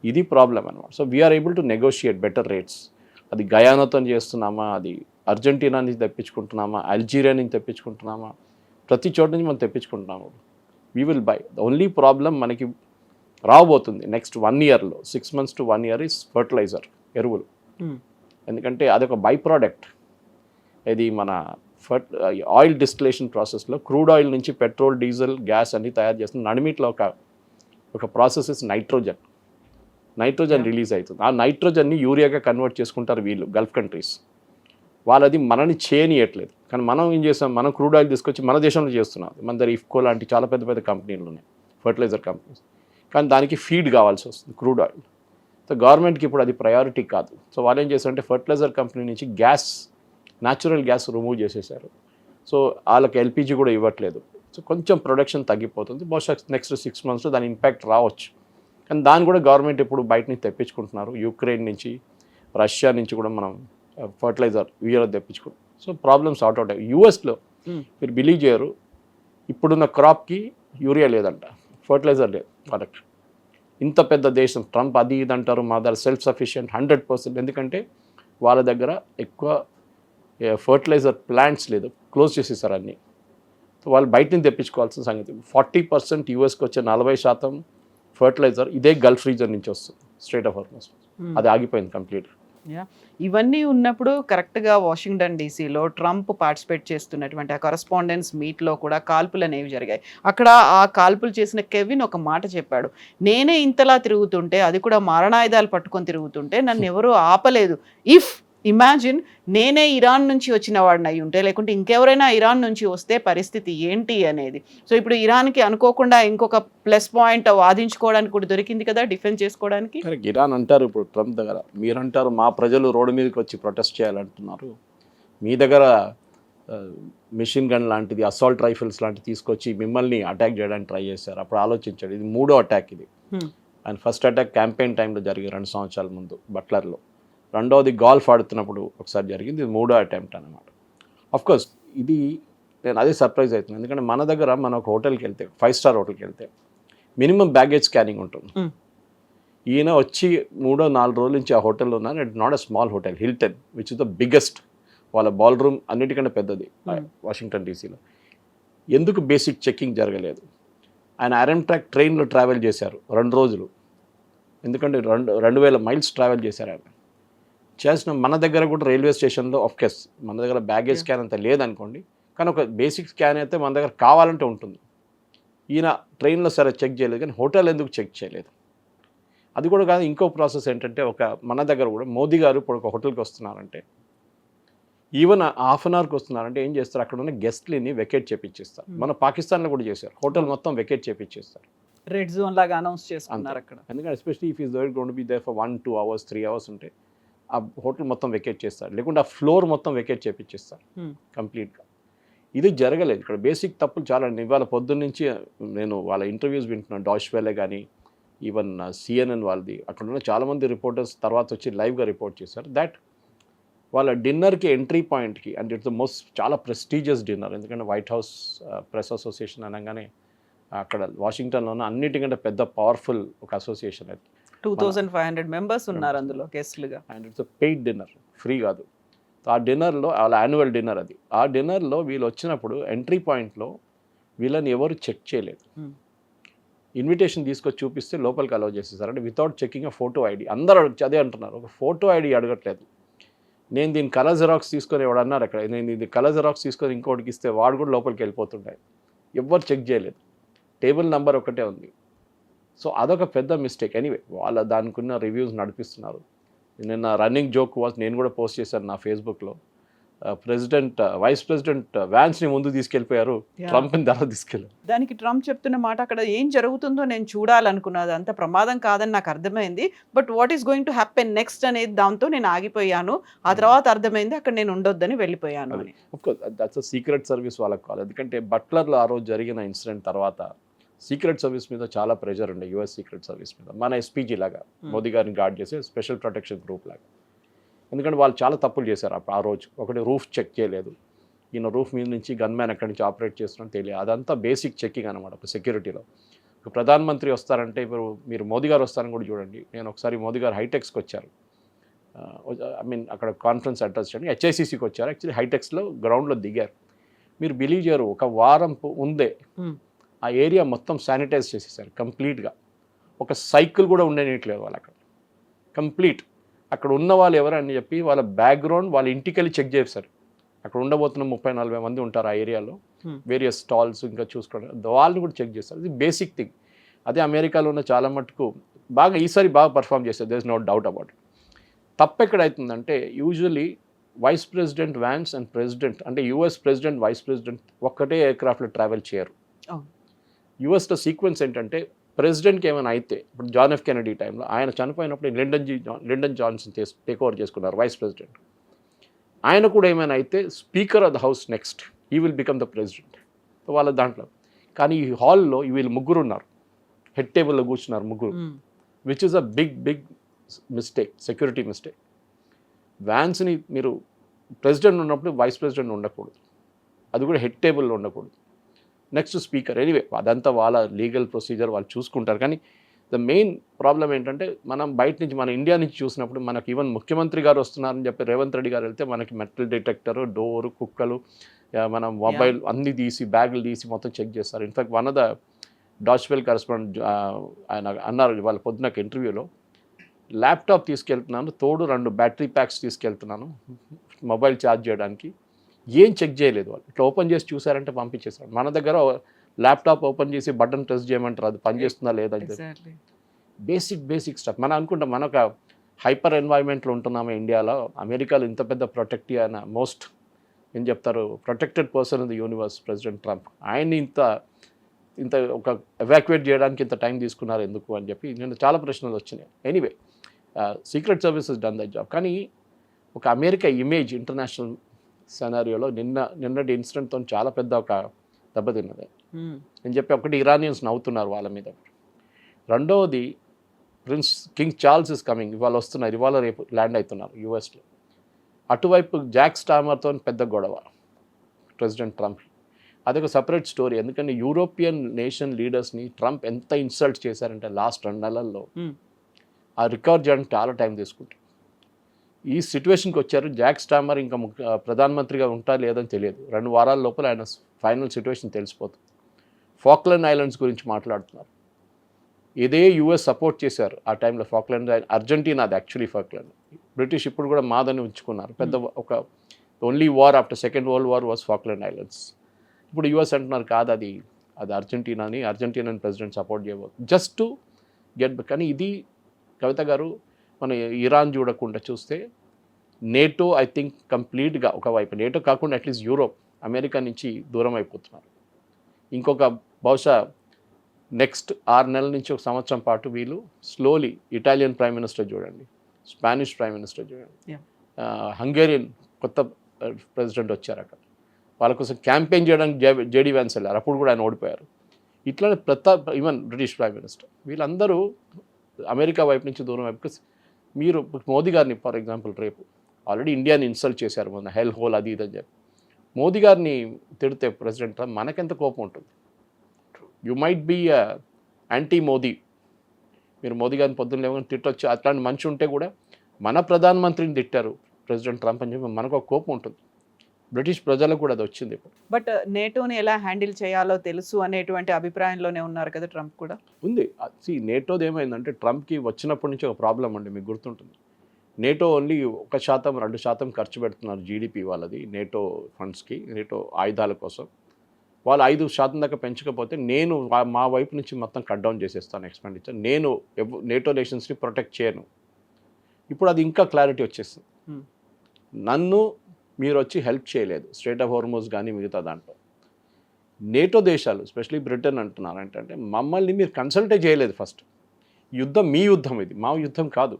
ఇది ప్రాబ్లం అనమాట. So we are able to negotiate better rates. అది గయానాతో చేస్తున్నామా, అది అర్జెంటీనా నుంచి తెప్పించుకుంటున్నామా, అల్జీరియా నుంచి తెప్పించుకుంటున్నామా, ప్రతి చోట నుంచి మనం తెప్పించుకుంటున్నాము. We will buy. The only problem మనకి రాబోతుంది నెక్స్ట్ 1 yearలో, 6 months to 1 year is fertiliser, ఎరువులు. ఎందుకంటే అదొక బై ప్రోడక్ట్. ఇది మన ఆయిల్ డిస్టిలేషన్ ప్రాసెస్లో క్రూడ్ ఆయిల్ నుంచి పెట్రోల్, డీజిల్, గ్యాస్ అన్ని తయారు చేస్తుంది. నడిమిట్లో ఒక ప్రాసెస్ ఇస్ నైట్రోజన్ రిలీజ్ అవుతుంది. ఆ నైట్రోజన్ని యూరియాగా కన్వర్ట్ చేసుకుంటారు వీళ్ళు, గల్ఫ్ కంట్రీస్. వాళ్ళది మనని చేయనియట్లేదు. కానీ మనం ఏం చేస్తాం, మనం క్రూడ్ ఆయిల్ తీసుకొచ్చి మన దేశంలో చేస్తున్నాం. మన దగ్గర ఇఫ్కో లాంటి చాలా పెద్ద పెద్ద కంపెనీలు ఉన్నాయి, ఫర్టిలైజర్ కంపెనీస్. కానీ దానికి ఫీడ్ కావాల్సి వస్తుంది, క్రూడ్ ఆయిల్. సో గవర్నమెంట్కి ఇప్పుడు అది ప్రయారిటీ కాదు. సో వాళ్ళు ఏం చేస్తారంటే ఫర్టిలైజర్ కంపెనీ నుంచి న్యాచురల్ గ్యాస్ రిమూవ్ చేసేసారు. సో వాళ్ళకి ఎల్పిజి కూడా ఇవ్వట్లేదు. సో కొంచెం ప్రొడక్షన్ తగ్గిపోతుంది. బహుశా నెక్స్ట్ 6 monthsలో దాని ఇంపాక్ట్ రావచ్చు. కానీ దాన్ని కూడా గవర్నమెంట్ ఇప్పుడు బయట నుంచి తెప్పించుకుంటున్నారు. యూక్రెయిన్ నుంచి, రష్యా నుంచి కూడా మనం ఫర్టిలైజర్ యూరియా తెప్పించుకుంటాం. సో ప్రాబ్లమ్స్ సార్ట్ అవుట్ అయ్యాయి. యూఎస్లో మీరు బిలీవ్ చేయరు, ఇప్పుడున్న క్రాప్కి యూరియా లేదంట, ఫర్టిలైజర్ లేదు వాళ్ళకి. ఇంత పెద్ద దేశం, ట్రంప్ అది ఇది అంటారు, మా దగ్గర సెల్ఫ్ సఫిషియెంట్ 100%. ఎందుకంటే వాళ్ళ దగ్గర ఎక్కువ ఫర్టిలైజర్ ప్లాంట్స్ లేదు, క్లోజ్ చేసేసారు అన్నీ. సో వాళ్ళు బయట నుంచి తెప్పించుకోవాల్సిన సంగతి. 40% యూఎస్కి వచ్చే 40% ఫర్టిలైజర్ ఇదే గల్ఫ్ రీజన్ నుంచి వస్తుంది, స్ట్రైట్ ఆఫ్ హార్మస్. అది ఆగిపోయింది కంప్లీట్. ఇవన్నీ ఉన్నప్పుడు కరెక్ట్గా వాషింగ్టన్ డీసీలో ట్రంప్ పార్టిసిపేట్ చేస్తున్నటువంటి ఆ కరస్పాండెన్స్ మీట్లో కూడా కాల్పులు అనేవి జరిగాయి. అక్కడ ఆ కాల్పులు చేసిన కెవిన్ ఒక మాట చెప్పాడు, నేనే ఇంతలా తిరుగుతుంటే, అది కూడా మారణాయుధాలు పట్టుకొని తిరుగుతుంటే నన్ను ఎవరూ ఆపలేదు. ఇమాజిన్ నేనే ఇరాన్ నుంచి వచ్చిన వాడిని అయి ఉంటే, లేకుంటే ఇంకెవరైనా ఇరాన్ నుంచి వస్తే పరిస్థితి ఏంటి అనేది. సో ఇప్పుడు ఇరాన్కి అనుకోకుండా ఇంకొక ప్లస్ పాయింట్ వాదించుకోవడానికి కూడా దొరికింది కదా, డిఫెన్స్ చేసుకోవడానికి. ఇరాన్ అంటారు ఇప్పుడు ట్రంప్ దగ్గర, మీరంటారు మా ప్రజలు రోడ్డు మీదకి వచ్చి ప్రొటెస్ట్ చేయాలంటున్నారు, మీ దగ్గర మిషన్ గన్ లాంటిది, అసాల్ట్ రైఫిల్స్ లాంటివి తీసుకొచ్చి మిమ్మల్ని అటాక్ చేయడానికి ట్రై చేశారు. అప్పుడు ఆలోచించాడు, ఇది 3వ అటాక్ ఇది. అండ్ ఫస్ట్ అటాక్ క్యాంపెయిన్ టైంలో జరిగింది 2 సంవత్సరాల ముందు బట్లర్లో. రెండవది గాల్ఫ్ ఆడుతున్నప్పుడు ఒకసారి జరిగింది. ఇది 3వ అటెంప్ట్ అనమాట. అఫ్కోర్స్ ఇది నేను అదే సర్ప్రైజ్ అవుతుంది. ఎందుకంటే మన దగ్గర మనం ఒక హోటల్కి వెళ్తే, 5 star హోటల్కి వెళ్తే మినిమం బ్యాగేజ్ స్కానింగ్ ఉంటుంది. ఈయన వచ్చి 3-4 రోజుల నుంచి ఆ హోటల్లో ఉన్నారు. It not a small hotel, Hilton, which is the biggest. వాళ్ళ బాల్ రూమ్ అన్నిటికంటే పెద్దది వాషింగ్టన్ డీసీలో. ఎందుకు బేసిక్ చెక్కింగ్ జరగలేదు? ఆయన ఆర్ఎంట్రాక్ ట్రైన్లో ట్రావెల్ చేశారు 2 రోజులు. ఎందుకంటే 2,000 miles ట్రావెల్ చేశారు ఆయన. చేసిన మన దగ్గర కూడా రైల్వే స్టేషన్లో ఆఫ్కోర్స్ మన దగ్గర బ్యాగేజ్ స్కాన్ అంత లేదనుకోండి, కానీ ఒక బేసిక్ స్కాన్ అయితే మన దగ్గర కావాలంటే ఉంటుంది. ఈయన ట్రైన్లో సరే చెక్ చేయలేదు, కానీ హోటల్ ఎందుకు చెక్ చేయలేదు? అది కూడా కాదు. ఇంకో ప్రాసెస్ ఏంటంటే, మన దగ్గర కూడా మోదీ గారు ఇప్పుడు ఒక హోటల్కి వస్తున్నారంటే, ఈవెన్ 1/2 hourకి వస్తున్నారంటే ఏం చేస్తారు, అక్కడ ఉన్న గెస్ట్లని వెకేట్ చేపించేస్తారు. మన పాకిస్తాన్లో కూడా చేశారు, హోటల్ మొత్తం వెకేట్ చేపించేస్తారు. రెడ్ జోన్ లాగా అనౌన్స్ చేసుకున్నారు అక్కడ. ఎందుకంటే especially if is going to be there for 1-2 hours 3 hours ఉంటే ఆ హోటల్ మొత్తం వెకేట్ చేస్తారు, లేకుంటే ఆ ఫ్లోర్ మొత్తం వెకేట్ చేపించేస్తారు కంప్లీట్గా. ఇది జరగలేదు ఇక్కడ. బేసిక్ తప్పులు చాలా. ఇవాళ పొద్దున్న నుంచి నేను వాళ్ళ ఇంటర్వ్యూస్ వింటున్నాను, డాష్ వెలే కానీ, ఈవెన్ CNN వాళ్ళది. అక్కడ ఉన్న చాలామంది రిపోర్టర్స్ తర్వాత వచ్చి లైవ్గా రిపోర్ట్ చేశారు దట్ వాళ్ళ డిన్నర్కి ఎంట్రీ పాయింట్కి అంటే ఇట్స్ ద మోస్ట్ చాలా ప్రెస్టీజియస్ డిన్నర్, ఎందుకంటే వైట్ హౌస్ ప్రెస్ అసోసియేషన్ అనగానే అక్కడ వాషింగ్టన్లో అన్నిటికంటే పెద్ద పవర్ఫుల్ ఒక అసోసియేషన్ అది. 2500 మెంబర్స్ ఉన్నారు అందులో గెస్ట్లుగా. And it's paid dinner, free కాదు. ఆ డిన్నర్లో వాళ్ళ యాన్యువల్ డిన్నర్ అది. ఆ డిన్నర్లో వీళ్ళు వచ్చినప్పుడు ఎంట్రీ పాయింట్లో వీళ్ళని ఎవరు చెక్ చేయలేదు. ఇన్విటేషన్ తీసుకొచ్చి చూపిస్తే లోపలికి అలౌ చేసేసారు, అంటే వితౌట్ చెకింగ్ అ ఫోటో ఐడి. అందరూ అదే అంటున్నారు, ఒక ఫోటో ఐడి అడగట్లేదు. నేను దీని కలర్ జెరాక్స్ తీసుకొని ఎవడు అన్నారు అక్కడ, నేను ఇది కలర్ జెరాక్స్ తీసుకొని ఇంకోటికి ఇస్తే వాడు కూడా లోపలికి వెళ్ళిపోతుండే. ఎవ్వరు చెక్ చేయలేదు, టేబుల్ నెంబర్ ఒకటే ఉంది. సో అదొక పెద్ద మిస్టేక్. ఎనీవే వాళ్ళ దానికి ఉన్న రివ్యూస్ నడిపిస్తున్నారు. నిన్న రన్నింగ్ జోక్ వాస్, నేను కూడా పోస్ట్ చేశాను నా ఫేస్బుక్లో, వైస్ ప్రెసిడెంట్ వ్యాన్స్ని ముందు తీసుకెళ్ళిపోయారు, ట్రంప్ని తర్వాత తీసుకెళ్ళారు. దానికి ట్రంప్ చెప్తున్న మాట, అక్కడ ఏం జరుగుతుందో నేను చూడాలనుకున్నది, అంత ప్రమాదం కాదని నాకు అర్థమైంది, but what is going to happen next అనేది దాంతో నేను ఆగిపోయాను. ఆ తర్వాత అర్థమైంది అక్కడ నేను ఉండొద్దని వెళ్ళిపోయాను అని. దట్స్ సీక్రెట్ సర్వీస్ వాళ్ళకి కావాలి. ఎందుకంటే బట్లర్లో ఆ రోజు జరిగిన ఇన్సిడెంట్ తర్వాత సీక్రెట్ సర్వీస్ మీద చాలా ప్రెషర్ ఉండే, యుఎస్ సీక్రెట్ సర్వీస్ మీద. మన ఎస్పీజీ లాగా మోదీ గారిని గార్డ్ చేసే స్పెషల్ ప్రొటెక్షన్ గ్రూప్ లాగా. ఎందుకంటే వాళ్ళు చాలా తప్పులు చేశారు ఆ రోజు. ఒకటి రూఫ్ చెక్ చేయలేదు, ఈయన రూఫ్ మీద నుంచి గన్ మ్యాన్ ఎక్కడి నుంచి ఆపరేట్ చేస్తున్నారో తెలియదు. అదంతా బేసిక్ చెకింగ్ అనమాట ఒక సెక్యూరిటీలో. ఒక ప్రధానమంత్రి వస్తారంటే ఇప్పుడు మీరు మోదీ గారు వస్తారని కూడా చూడండి. నేను ఒకసారి మోదీ గారు హైటెక్స్కి వచ్చారు, ఐ మీన్ అక్కడ కాన్ఫరెన్స్ అడ్రస్ చేయడానికి హెచ్ఐసిసికి వచ్చారు. యాక్చువల్లీ హైటెక్స్లో గ్రౌండ్లో దిగారు. మీరు బిలీవ్ చేయరు, ఒక వారం ముందే ఆ ఏరియా మొత్తం శానిటైజ్ చేసేసారు కంప్లీట్గా. ఒక సైకిల్ కూడా ఉండేయట్లేదు వాళ్ళు అక్కడ కంప్లీట్. అక్కడ ఉన్న వాళ్ళు ఎవరని చెప్పి వాళ్ళ బ్యాక్గ్రౌండ్ వాళ్ళ ఇంటికి వెళ్ళి చెక్ చేశారు. అక్కడ ఉండబోతున్న 30-40 మంది ఉంటారు ఆ ఏరియాలో, వేరియస్ స్టాల్స్ ఇంకా చూసుకోవడం, వాళ్ళని కూడా చెక్ చేస్తారు. ఇది బేసిక్ థింగ్. అదే అమెరికాలో ఉన్న చాలా మటుకు ఈసారి బాగా పర్ఫామ్ చేస్తారు, there is no doubt about. తప్పు ఎక్కడవుతుందంటే usually vice president Vance and president, అంటే యుఎస్ ప్రెసిడెంట్ వైస్ ప్రెసిడెంట్ ఒక్కటే ఎయిర్క్రాఫ్ట్లో ట్రావెల్ చేయరు. యుఎస్లో సీక్వెన్స్ ఏంటంటే ప్రెసిడెంట్కి ఏమైనా అయితే, ఇప్పుడు జాన్ ఎఫ్ కెనడీ టైంలో ఆయన చనిపోయినప్పుడు లిండన్ జాన్సన్ టేక్ ఓవర్ చేసుకున్నారు వైస్ ప్రెసిడెంట్. ఆయన కూడా ఏమైనా అయితే speaker of the house next, ఈ విల్ బికమ్ ద ప్రెసిడెంట్ వాళ్ళ దాంట్లో. కానీ ఈ హాల్లో వీళ్ళు ముగ్గురు ఉన్నారు, హెడ్ టేబుల్లో కూర్చున్నారు ముగ్గురు, which is a big mistake, security mistake. వ్యాన్స్ని మీరు ప్రెసిడెంట్ ఉన్నప్పుడు వైస్ ప్రెసిడెంట్ ఉండకూడదు, అది కూడా హెడ్ టేబుల్లో ఉండకూడదు. Next speaker. ఎనీవే అదంతా వాళ్ళ లీగల్ ప్రొసీజర్ వాళ్ళు చూసుకుంటారు. కానీ ద మెయిన్ ప్రాబ్లం ఏంటంటే మనం బయట నుంచి, మన ఇండియా నుంచి చూసినప్పుడు మనకి ఈవెన్ ముఖ్యమంత్రి గారు వస్తున్నారని చెప్పి రేవంత్ రెడ్డి గారు వెళ్తే మనకి మెటల్ డిటెక్టరు, డోరు, కుక్కలు, మన మొబైల్ అన్నీ తీసి బ్యాగులు తీసి మొత్తం చెక్ చేస్తారు. In fact one of the Deutsche Welle correspondent ఆయన అన్నారు వాళ్ళ పొద్దునకు ఇంటర్వ్యూలో, ల్యాప్టాప్ తీసుకెళ్తున్నాను, తోడు 2 బ్యాటరీ ప్యాక్స్ తీసుకెళ్తున్నాను మొబైల్ ఛార్జ్ చేయడానికి, ఏం చెక్ చేయలేదు వాళ్ళు. ఇట్లా ఓపెన్ చేసి చూసారంటే పంపించేసారు. మన దగ్గర ల్యాప్టాప్ ఓపెన్ చేసి బటన్ ప్రెస్ చేయమంటారు, అది పనిచేస్తుందా లేదా అంటే బేసిక్ స్టఫ్. మనం అనుకుంటాం మన ఒక హైపర్ ఎన్వైర్న్మెంట్లో ఉంటున్నాము ఇండియాలో, అమెరికాలో ఇంత పెద్ద ప్రొటెక్టివ్ అయిన మోస్ట్ ఏం చెప్తారు protected person in the universe president Trump, ఆయన్ని ఇంత ఒక ఎవాక్యుయేట్ చేయడానికి ఇంత టైం తీసుకున్నారు ఎందుకు అని చెప్పి నేను చాలా ప్రశ్నలు వచ్చినాయి. Anyway secret services done the job. కానీ ఒక అమెరికా ఇమేజ్ ఇంటర్నేషనల్ సెనారియోలో నిన్నటి ఇన్సిడెంట్తో చాలా పెద్ద ఒక దెబ్బతిన్నది. నేను చెప్పి ఒకటి ఇరానియన్స్ నవ్వుతున్నారు వాళ్ళ మీద, రెండవది కింగ్ చార్ల్స్ ఇస్ కమింగ్, ఇవాళ వస్తున్నారు, ఇవాళ రేపు ల్యాండ్ అవుతున్నారు యూఎస్లో. అటువైపు జాక్ స్టామర్తో పెద్ద గొడవ ప్రెసిడెంట్ ట్రంప్. అదొక సపరేట్ స్టోరీ. ఎందుకంటే యూరోపియన్ నేషన్ లీడర్స్ని ట్రంప్ ఎంత ఇన్సల్ట్ చేశారంటే లాస్ట్ 2 నెలల్లో ఆ రికవర్ చేయడానికి చాలా టైం తీసుకుంటారు. ఈ సిచ్యువేషన్కి వచ్చారు. జాక్ స్టామర్ ఇంకా ప్రధానమంత్రిగా ఉంటా లేదని తెలియదు, 2 వారాల లోపల ఆయన ఫైనల్ సిచ్యువేషన్ తెలిసిపోతుంది. ఫాక్లాండ్ ఐలాండ్స్ గురించి మాట్లాడుతున్నారు. ఇదే యుఎస్ సపోర్ట్ చేశారు ఆ టైంలో ఫాక్లాండ్, అర్జెంటీనా అది యాక్చువల్లీ ఫాక్లాండ్. బ్రిటిష్ ఇప్పుడు కూడా మాదని ఉంచుకున్నారు. పెద్ద ఒక only war after second world war was Falkland islands. ఇప్పుడు యుఎస్ అంటున్నారు కాదు అది అర్జెంటీనాని ప్రెసిడెంట్ సపోర్ట్ చేయబోతుంది జస్ట్ టు గెట్. కానీ ఇది కవిత గారు మన ఇరాన్ చూడకుండా చూస్తే నేటో ఐ థింక్ కంప్లీట్గా ఒకవైపు, నేటో కాకుండా అట్లీస్ట్ యూరోప్ అమెరికా నుంచి దూరం అయిపోతున్నారు. ఇంకొక బహుశా నెక్స్ట్ 6 నెలల నుంచి 1 సంవత్సరం పాటు వీళ్ళు స్లోలీ ఇటాలియన్ ప్రైమ్ మినిస్టర్ చూడండి, స్పానిష్ ప్రైమ్ మినిస్టర్ చూడండి, హంగేరియన్ కొత్త ప్రెసిడెంట్ వచ్చారు అక్కడ, వాళ్ళ కోసం క్యాంపెయిన్ చేయడానికి జేడీ వ్యాన్స్ వెళ్ళారు, అప్పుడు కూడా ఆయన ఓడిపోయారు. ఇట్లానే ఈవెన్ బ్రిటిష్ ప్రైమ్ మినిస్టర్, వీళ్ళందరూ అమెరికా వైపు నుంచి దూరం వైపు. మీరు మోదీ గారిని ఫర్ ఎగ్జాంపుల్ రేపు ఆల్రెడీ ఇండియాని ఇన్సల్ట్ చేశారు మొన్న హెల్ హోల్ అది ఇది అని చెప్పి. మోదీ గారిని తిడితే ప్రెసిడెంట్ ట్రంప్ మనకెంత కోపం ఉంటుంది. You might be anti Modi, మీరు మోదీ గారిని పొద్దున్న లేవని తిట్టొచ్చు, అట్లాంటి మనిషి ఉంటే కూడా మన ప్రధానమంత్రిని తిట్టారు ప్రెసిడెంట్ ట్రంప్ అని చెప్పి మనకు ఒక కోపం ఉంటుంది. బ్రిటిష్ ప్రజలకు కూడా అది వచ్చింది ఇప్పుడు. బట్ నేటోని ఎలా హ్యాండిల్ చేయాలో తెలుసు అనేటువంటి అభిప్రాయంలోనే ఉన్నారు కదా ట్రంప్ కూడా. ఉంది. నేటోది ఏమైందంటే ట్రంప్కి వచ్చినప్పటి నుంచి ఒక ప్రాబ్లం అండి, మీకు గుర్తుంటుంది. నేటో ఓన్లీ 1% 2% ఖర్చు పెడుతున్నారు జీడిపి వాళ్ళది నేటో ఫండ్స్కి, నేటో ఆయుధాల కోసం. వాళ్ళు 5% దాకా పెంచకపోతే నేను మా వైపు నుంచి మొత్తం కట్ డౌన్ చేసేస్తాను ఎక్స్పెండిచర్, నేను నేటో నేషన్స్ని ప్రొటెక్ట్ చేయను. ఇప్పుడు అది ఇంకా క్లారిటీ వచ్చేస్తుంది. నన్ను మీరు వచ్చి హెల్ప్ చేయలేదు, స్ట్రైట్ ఆఫ్ హార్మోజ్ కానీ మిగతా దాంట్లో. నేటో దేశాలు ఎస్పెషలీ బ్రిటన్ అంటున్నారు ఏంటంటే మమ్మల్ని మీరు కన్సల్టే చేయలేదు ఫస్ట్. యుద్ధం మీ యుద్ధం, ఇది మా యుద్ధం కాదు.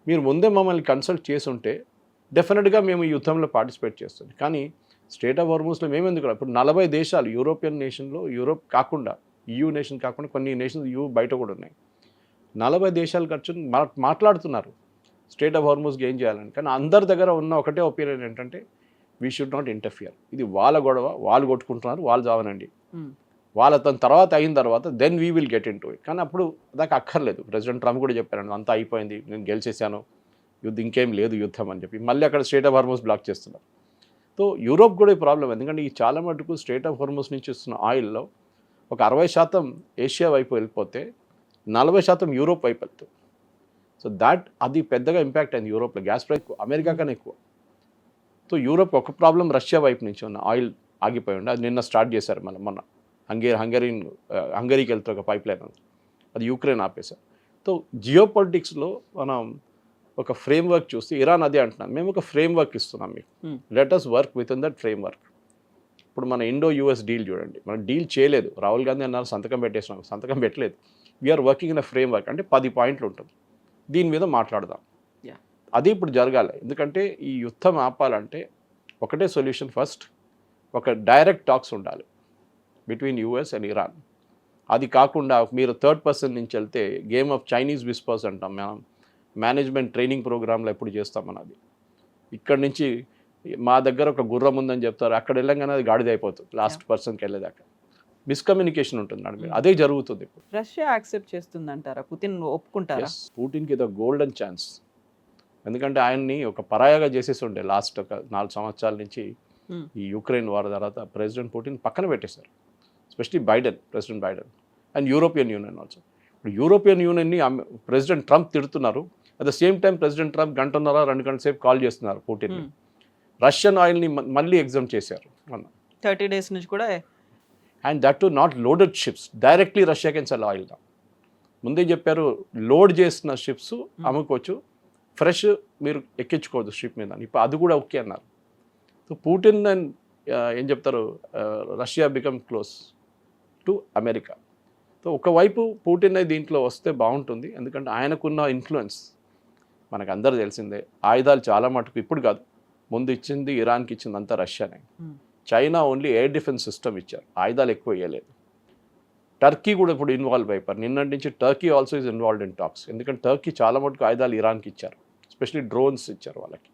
మీరు ముందే మమ్మల్ని కన్సల్ట్ చేసి ఉంటే డెఫినెట్గా మేము ఈ యుద్ధంలో పార్టిసిపేట్ చేస్తాం. కానీ స్ట్రైట్ ఆఫ్ హార్మోజ్లో మేము ఎందుకు, ఇప్పుడు 40 దేశాలు యూరోపియన్ నేషన్లో, యూరోప్ కాకుండా EU నేషన్ కాకుండా కొన్ని నేషన్స్ EU బయట కూడా ఉన్నాయి. 40 దేశాలు ఖర్చు మాట్లాడుతున్నారు స్ట్రైట్ ఆఫ్ హార్మోజ్కి ఏం చేయాలని. కానీ అందరి దగ్గర ఉన్న ఒకటే ఒపీనియన్ ఏంటంటే వీ షుడ్ నాట్ ఇంటర్ఫియర్, ఇది వాళ్ళ గొడవ, వాళ్ళు కొట్టుకుంటున్నారు, వాళ్ళు చావనండి, వాళ్ళ తర్వాత అయిన తర్వాత then we will get into it. కానీ అప్పుడు దాకా అక్కర్లేదు. ప్రెసిడెంట్ ట్రంప్ కూడా చెప్పారండి అంతా అయిపోయింది, నేను గెలిచేసాను, యుద్ధం ఇంకేం లేదు యుద్ధం అని చెప్పి మళ్ళీ అక్కడ స్ట్రైట్ ఆఫ్ హార్మోజ్ బ్లాక్ చేస్తున్నారు. సో యూరోప్ కూడా ఈ ప్రాబ్లం, ఎందుకంటే ఈ చాలా మటుకు స్ట్రైట్ ఆఫ్ హార్మోజ్ నుంచి వస్తున్న ఆయిల్లో ఒక 60% ఏషియా వైపు వెళ్ళిపోతే 40% యూరోప్ వైపు వెళ్తుంది. సో అది పెద్దగా ఇంపాక్ట్ అయింది యూరోప్లో. గ్యాస్ ప్రైస్ అమెరికా కన్నా ఎక్కువ. సో యూరోప్ ఒక ప్రాబ్లం రష్యా వైపు నుంచి ఉన్న ఆయిల్ ఆగిపోయి ఉండే, అది నిన్న స్టార్ట్ చేశారు మొన్న హంగరీకి వెళ్తే ఒక పైప్ లైన్ ఉంది, అది యూక్రెయిన్ ఆపేశారు. సో జియో పొలిటిక్స్లో మనం ఒక ఫ్రేమ్ వర్క్ చూస్తే ఇరాన్ అదే అంటున్నాను, మేము ఒక ఫ్రేమ్ వర్క్ ఇస్తున్నాం మీకు, let us work within that framework. ఇప్పుడు మన ఇండో-US డీల్ చూడండి, మనం డీల్ చేయలేదు, రాహుల్ గాంధీ అన్నారు సంతకం పెట్టేసినాం, సంతకం పెట్టలేదు. We are working in a framework, అంటే 10 పాయింట్లు ఉంటుంది, దీని మీద మాట్లాడదాం. అది ఇప్పుడు జరగాలి. ఎందుకంటే ఈ యుద్ధం ఆపాలంటే ఒకటే సొల్యూషన్, ఫస్ట్ ఒక డైరెక్ట్ టాక్స్ ఉండాలి బిట్వీన్ US అండ్ ఇరాన్. అది కాకుండా మీరు థర్డ్ పర్సన్ నుంచి వెళ్తే గేమ్ ఆఫ్ చైనీస్ విస్పర్స్ అంటాం మనం, మేనేజ్మెంట్ ట్రైనింగ్ ప్రోగ్రాంలో ఎప్పుడు చేస్తామన్నది. ఇక్కడ నుంచి మా దగ్గర ఒక గుర్రం ఉందని చెప్తారు, అక్కడ వెళ్ళంగానే అది గాడిద అయిపోతుంది లాస్ట్ పర్సన్కి వెళ్ళేదాకా. మిస్కమ్యూనికేషన్ ఉంటుంది అక్కడ, అదే జరుగుతుంది ఇప్పుడు. రష్యా యాక్సెప్ట్ చేస్తుందంటారా, పుతిన్ ఒప్పుకుంటారా? పుతిన్కి ఇది గోల్డెన్ ఛాన్స్, ఎందుకంటే ఆయన్ని ఒక పరాయాగా చేసేసి ఉండే లాస్ట్ ఒక 4 సంవత్సరాల నుంచి. ఈ యుక్రెయిన్ వార్ తర్వాత ప్రెసిడెంట్ పుతిన్ పక్కన పెట్టేశారు, especially president Biden and European union also. ఇప్పుడు యూరోపియన్ యూనియన్ని ప్రెసిడెంట్ ట్రంప్ తిడుతున్నారు, at the same time president Trump 1.5-2 గంటల సేపు కాల్ చేస్తున్నారు పుటిన్ని. రష్యన్ ఆయిల్ని మళ్ళీ ఎగ్జామ్ చేశారు మొన్న 30 days నుంచి కూడా. And that to not loaded ships, directly Russia can sell oil. ముందే చెప్పారు లోడ్ చేసిన షిప్స్ అమ్ముకోవచ్చు, ఫ్రెష్ మీరు ఎక్కించుకోవద్దు షిప్ మీద, ఇప్పుడు అది కూడా ఓకే అన్నారు. సో పుటిన్ అండ్ ఏం చెప్తారు, Russia become close to America. So ఒకవైపు పుటిన్ దీంట్లో వస్తే బాగుంటుంది, ఎందుకంటే ఆయనకున్న ఇన్ఫ్లుయెన్స్ మనకు అందరూ తెలిసిందే. ఆయుధాలు చాలా మటుకు ఇప్పుడు కాదు, ముందు ఇచ్చింది ఇరాన్కి ఇచ్చింది అంతా రష్యానే. China only air defence system ఇచ్చారు, ఆయుధాలు ఎక్కువ ఇవ్వలేదు. టర్కీ కూడా ఇప్పుడు ఇన్వాల్వ్ అయిపోయారు, నిన్నటి నుంచి Turkey also is involved in talks. ఎందుకంటే టర్కీ చాలా మటుకు ఆయుధాలు ఇరాన్కి ఇచ్చారు, ఎస్పెషలీ డ్రోన్స్ ఇచ్చారు వాళ్ళకి.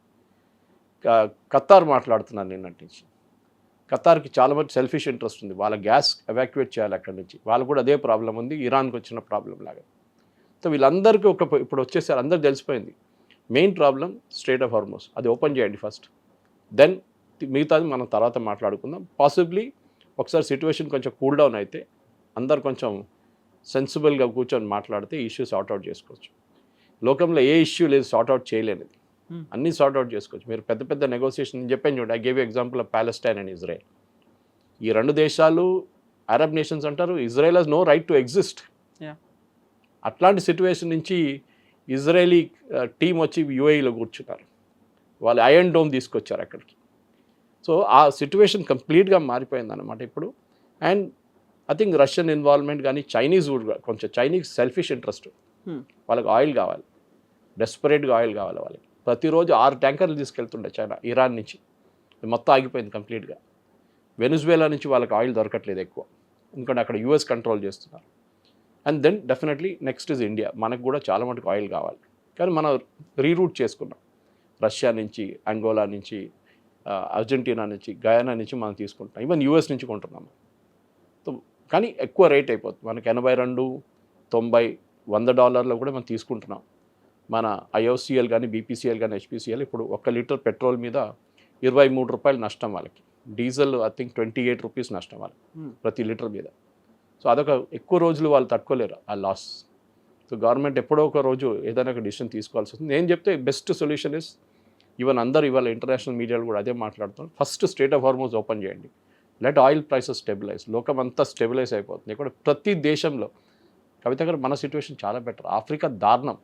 ఖతార్ మాట్లాడుతున్నారు నిన్నటి నుంచి. ఖతార్కి చాలా మంది సెల్ఫిష్ ఇంట్రెస్ట్ ఉంది, వాళ్ళ గ్యాస్ ఎవాక్యుయేట్ చేయాలి అక్కడి నుంచి, వాళ్ళు కూడా అదే ప్రాబ్లం ఉంది ఇరాన్కి వచ్చిన ప్రాబ్లం లాగా. సో వీళ్ళందరికీ ఇప్పుడు వచ్చేసారు, అందరికి తెలిసిపోయింది main problem straight of Hormuz, అది ఓపెన్ చేయండి ఫస్ట్, దెన్ మిగతాది మనం తర్వాత మాట్లాడుకుందాం. పాసిబ్లీ ఒకసారి సిచ్యువేషన్ కొంచెం కూల్ డౌన్ అయితే అందరు కొంచెం సెన్సిబుల్గా కూర్చొని మాట్లాడితే ఇష్యూ సార్ట్అవుట్ చేసుకోవచ్చు. లోకంలో ఏ ఇష్యూ లేదు సార్ట్అవుట్ చేయలేనిది, అన్నీ సార్ట్అవుట్ చేసుకోవచ్చు. మీరు పెద్ద పెద్ద నెగోసియేషన్ చెప్పాను చూడండి, I gave example of Palestine and Israel. ఈ 2 దేశాలు అరబ్ నేషన్స్ అంటారు, Israel has no right to exist. అట్లాంటి సిచ్యువేషన్ నుంచి ఇజ్రాయేలీ టీం వచ్చి UAEలో కూర్చున్నారు, వాళ్ళు ఐరన్ డోమ్ తీసుకొచ్చారు అక్కడికి. సో ఆ సిచ్యువేషన్ కంప్లీట్గా మారిపోయింది అన్నమాట ఇప్పుడు. And I think Russian involvement కానీ చైనీస్ కూడా కొంచెం, చైనీస్ సెల్ఫిష్ ఇంట్రెస్ట్, వాళ్ళకి ఆయిల్ కావాలి, డెస్పరేట్గా ఆయిల్ కావాలి వాళ్ళకి. ప్రతిరోజు 6 ట్యాంకర్లు తీసుకెళ్తుండే చైనా ఇరాన్ నుంచి, మొత్తం ఆగిపోయింది కంప్లీట్గా. వెనిజువేలా నుంచి వాళ్ళకి ఆయిల్ దొరకట్లేదు ఎక్కువ, ఎందుకంటే అక్కడ US కంట్రోల్ చేస్తున్నారు. And then definitely next is India, మనకు కూడా చాలా మటుకు ఆయిల్ కావాలి, కానీ మనం రీరూట్ చేసుకున్నాం. రష్యా నుంచి, అంగోలా నుంచి, అర్జెంటీనా నుంచి, గయానా నుంచి మనం తీసుకుంటాం. ఈవెన్ యూఎస్ నుంచి కొంటున్నాము. కానీ ఎక్కువ రేట్ అయిపోతుంది. మనకి 82, 90, $100 కూడా మనం తీసుకుంటున్నాం. మన ఐఓసిఎల్ కానీ, బీపీసీఎల్ కానీ, హెచ్పిసిఎల్ ఇప్పుడు 1 లీటర్ పెట్రోల్ మీద ₹23 నష్టం వాళ్ళకి. డీజిల్ ఐ థింక్ ₹28 నష్టం వాళ్ళకి ప్రతి లీటర్ మీద. సో అదొక ఎక్కువ రోజులు వాళ్ళు తట్టుకోలేరు ఆ లాస్. సో గవర్నమెంట్ ఎప్పుడో ఒక రోజు ఏదైనా ఒక డిసిషన్ తీసుకోవాల్సి వస్తుంది. నేను చెప్తే బెస్ట్ సొల్యూషన్ ఇస్, ఈవెన్ అందరు ఇవాళ ఇంటర్నేషనల్ మీడియాలు కూడా అదే మాట్లాడుతున్నారు, first strait of Hormuz open చేయండి, లెట్ ఆయిల్ ప్రైసెస్ స్టెబిలైజ్. లోకం అంతా స్టెబిలైజ్ అయిపోతుంది. ఇక్కడ ప్రతి దేశంలో కవిత గారు మన సిచ్యువేషన్ చాలా బెటర్. ఆఫ్రికా దారుణం.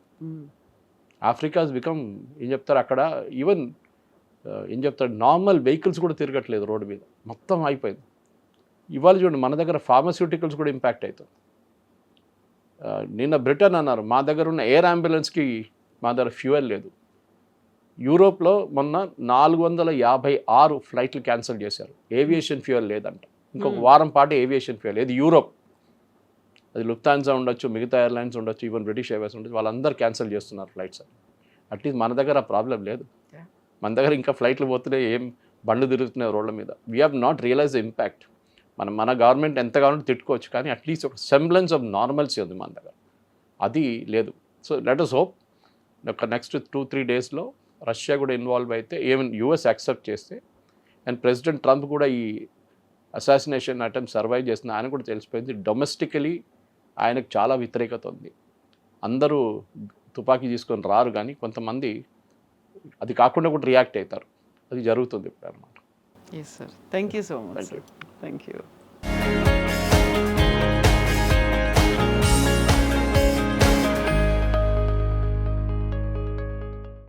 ఆఫ్రికా బికమ్ ఏం చెప్తారు అక్కడ, ఈవెన్ ఏం చెప్తారు, నార్మల్ వెహికల్స్ కూడా తిరగట్లేదు రోడ్డు మీద, మొత్తం అయిపోయింది. ఇవాళ చూడండి మన దగ్గర ఫార్మస్యూటికల్స్ కూడా ఇంపాక్ట్ అవుతుంది. నిన్న బ్రిటన్ అన్నారు మా దగ్గర ఉన్న ఎయిర్ అంబులెన్స్కి మా దగ్గర ఫ్యూయల్ లేదు. యూరోప్లో మొన్న 456 ఫ్లైట్లు క్యాన్సిల్ చేశారు, ఏవియేషన్ ఫ్యూయల్ లేదంట. ఇంకొక వారం పాటు ఏవియేషన్ ఫ్యూయల్. ఇది యూరోప్, అది లుఫ్తాన్సా ఉండొచ్చు, మిగతా ఎయిర్లైన్స్ ఉండొచ్చు, ఈవెన్ బ్రిటిష్ ఎయిర్వేస్ ఉండొచ్చు, వాళ్ళందరూ క్యాన్సిల్ చేస్తున్నారు ఫ్లైట్స్. అట్లీస్ట్ మన దగ్గర ప్రాబ్లం లేదు. మన దగ్గర ఇంకా ఫ్లైట్లు పోతున్నాయి, ఏం బండ్లు తిరుగుతున్నాయి రోడ్ల మీద. We have not realise the impact. మన గవర్నమెంట్ ఎంత కావాలంటే తిట్టుకోవచ్చు, కానీ అట్లీస్ట్ ఒక సెంబ్లెన్స్ ఆఫ్ నార్మల్సీ ఉంది మన దగ్గర, అది లేదు. సో లెట్ us హోప్ ఒక నెక్స్ట్ 2-3 డేస్లో రష్యా కూడా ఇన్వాల్వ్ అయితే, ఈవెన్ యూఎస్ యాక్సెప్ట్ చేస్తే, అండ్ ప్రెసిడెంట్ ట్రంప్ కూడా ఈ అసాసినేషన్ అటెంప్ట్ సర్వైవ్ చేసిన ఆయన కూడా తెలిసిపోయింది. డొమెస్టికలీ ఆయనకు చాలా వ్యతిరేకత ఉంది. అందరూ తుపాకీ తీసుకొని రారు, కానీ కొంతమంది అది కాకుండా కూడా రియాక్ట్ అవుతారు. అది జరుగుతుంది ఇప్పుడు అన్నమాట. Yes sir, thank you so much. Thank you. Thank you.